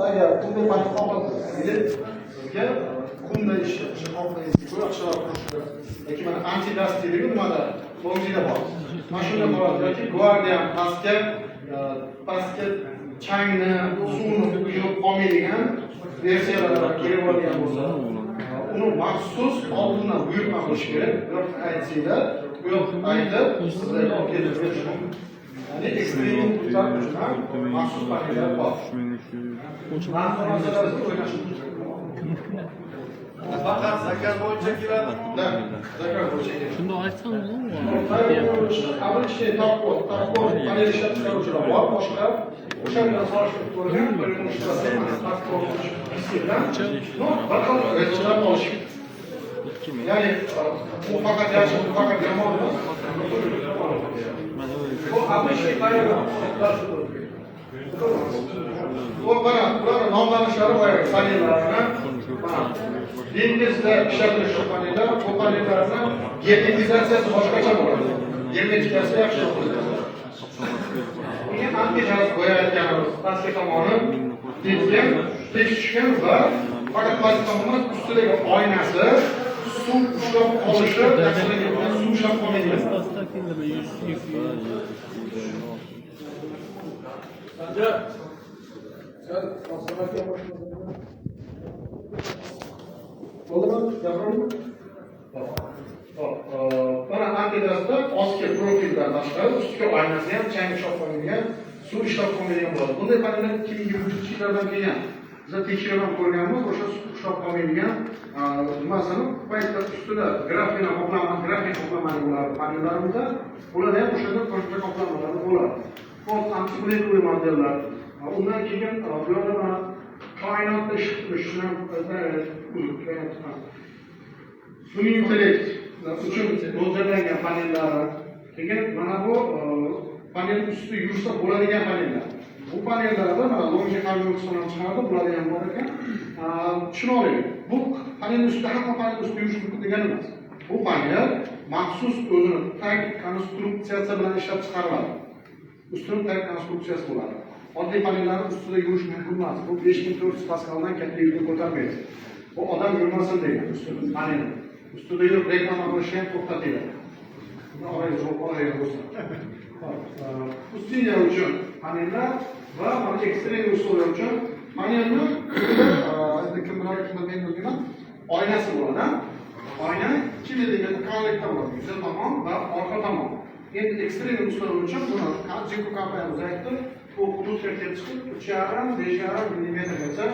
agar bunday payt xohlasangiz, sizga qumda ishlashni xohlasangiz, yaxshiroq yoki mana anti-dust deydiku nimada, longida bor. Mashina bor yoki guardian pastga changni, suvni quyib qolmaydigan versiyalar kelib olgan bo'lsa, uni maxsus oldindan buyurtma qilish kerak. Yo'q aytsanglar, yo'q aytib, sizlarga olib kelib berish mumkin. Ya'ni eksperimentlar uchun ham maxsus paketlar bor. Faqat zakaz bo'yicha keladi. Zakaz bo'yicha keladi. Shunda aytsangiz Обычный tapqoz panel ishlab chiqaruvchilar bor, boshqa o'sha bilan solishtirib ko'rgan bir rezultat olish. Ya'ni bu faqat yaxshi, faqat yomon emas. Bu обычный panel. Bu mana ularning nomlanishlari va panellarni dengizda ishlatilishi panellar, bu panellarni germetizatsiyasi boshqacha bo'ladi. Germetikasi yaxshi bo'ladi. Bunga antijaraz qo'yayotganimiz pastki tomoni tekkan, tekishgan va faqat pastki tomoni ustidagi oynasi suv ushlab qolishi, yaxshilangan suv ushlab qolmaydigan. Mana antidazda ostki profildan tashqari ustiga oynasi ham chang ushlab qo'yilgan, suv ushlab qolmaydigan bo'ladi. Bunday panellar 2023-yillardan kelgan. Biz tekshirib ham ko'rganmiz, o'sha suv ushlab qolmaydigan nimasini paytda ustida grafin qoplamali bo'ladi panellarimizda. Ularda ham o'shanda qo'shimcha qoplamalar bo'ladi. Bu antiblendli modellar. Undan keyin bu yerda mana koinotda ish qilishni sun'iy intellekt uchun mo'ljallangan panellar. Keyin mana bu panel ustida yursa bo'ladigan panellar. Bu panellarda mana Longi Convection chiqardi, bular ham bor ekan. Tushunolmayman. Bu panel ustida hamma panel ustida yurish mumkin degani emas. Bu panel maxsus o'zini tag konstruksiyasi bilan ishlab chiqariladi. Ustun tag konstruksiyasi bo'ladi. Oddiy panellar ustida yurish mumkin emas. Bu 5400 paskaldan katta yukni ko'tarmaydi. Bu odam yurmasin degan ustida panel. Ustida yurib reklama qilishni ham to'xtatiladi. Buni orayga bo'lsin. Ustida uchun panellar va mana ekstrem usullar uchun panelni kimlar bilmayman oynasi bo'ladi. Oyna kimligida konvektor bor, yuz tomon va orqa tomon. Endi ekstrem usullar uchun buni Jinko kompaniyamiz aytdi, bu hududga kelib chiqib 3,5-5,5 millimetrgacha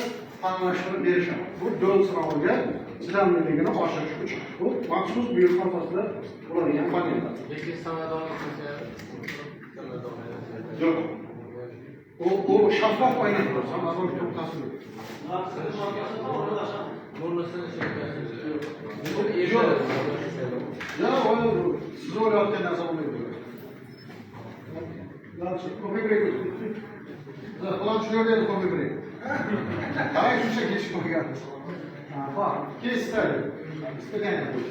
tanlashni berishadi. Bu do'l sinoviga chidamliligini oshirish uchun. Bu maxsus buyurtma asosida bo'ladigan panellar. Lekin samadon Yo'q. Bu shaffof oyna bo'lsa, samadon to'xtasi yo'q. Siz o'ylayotgan narsa bo'lmaydi. Ko'payib Falan şuraya da koyabilir. Daha şu şekilde çıkıyor. Bak, kesler. İstediğin yapıyor.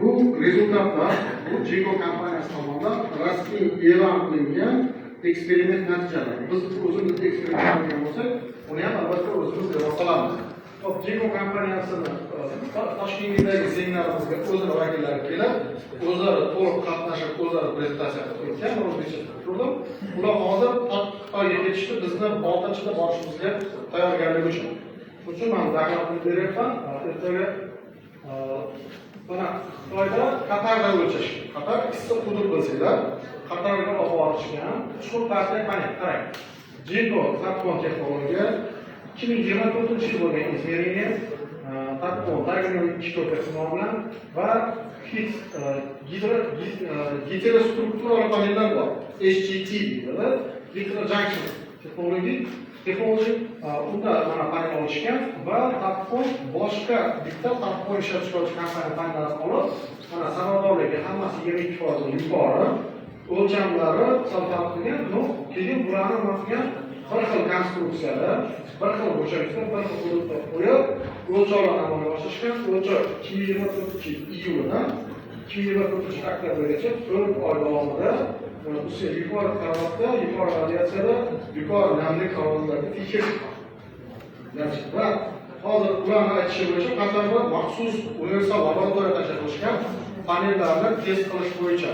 Bu rezultatlar, bu Jinko kompaniyasi tomonidan rasmiy e'lon qilingan eksperiment natijalari. Biz uzun bir eksperiment qilgan bo'lsak, uni ham albatta o'zimiz e'lon qilamiz. Jinko kompaniyasini Toshkentdagi seminarimizga o'zini vakillari kelib, o'zlari to'liq qatnashib, o'zlari prezentatsiya qilib ketgan, o'zbekcha turdim. Ular hozir Xitoyga ketishdi, bizni oltinchida borishimizga tayyorgarlik uchun. Shuning uchun men da'vatni beryapman. Ertaga mana Xitoyda Qatarda o'lchash. Qatar ikkita hudud bilsanglar, Qatarga olib borishgan. Chuqur partiya qarang. Jinko Satcom texnologiya 2024 yil bo'lgan izmerение Satcom diagonal 2 to'rtasi bilan va gidrostruktural panellar bor. HGT deyiladi. Heterojunction technology unda mana panel olishgan va Satcom boshqa bitta Satcom ishlab chiqaruvchi kompaniya panellarni olib, mana samaradorligi hammasi 22% yuqori, o'lchamlari sal-pal qilgan, keyin bularni maqgan bir xil konstruksiyada, bir xil bo'shakda, bir xil hududda qo'yib, o'lchovlarni amalga oshirishgan. O'lchov 2024 iyuldan 2024 oktyabrgacha 4 oy davomida yuqori qavatda, yuqori radiatsiyada, yuqori namlik havolalarda tekshirish bor. Va hozir ularni aytishi bo'yicha Qatarda maxsus universal laboratoriya tashkil qilishgan panellarni test qilish bo'yicha.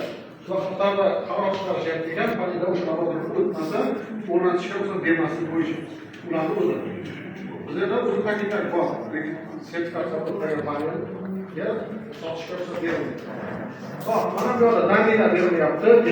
Va Qatarda qaror chiqarishyapti panelda o'sha laboratoriya o'tmasa, o'rnatishga ruxsat bermaslik bo'yicha. Ularni o'zi. Bizlarda o'zi paketlari bor. Sertifikatsiya qilingan panelga sotishga ruxsat beriladi. Hop, mana bu yerda dangalar berilyapti.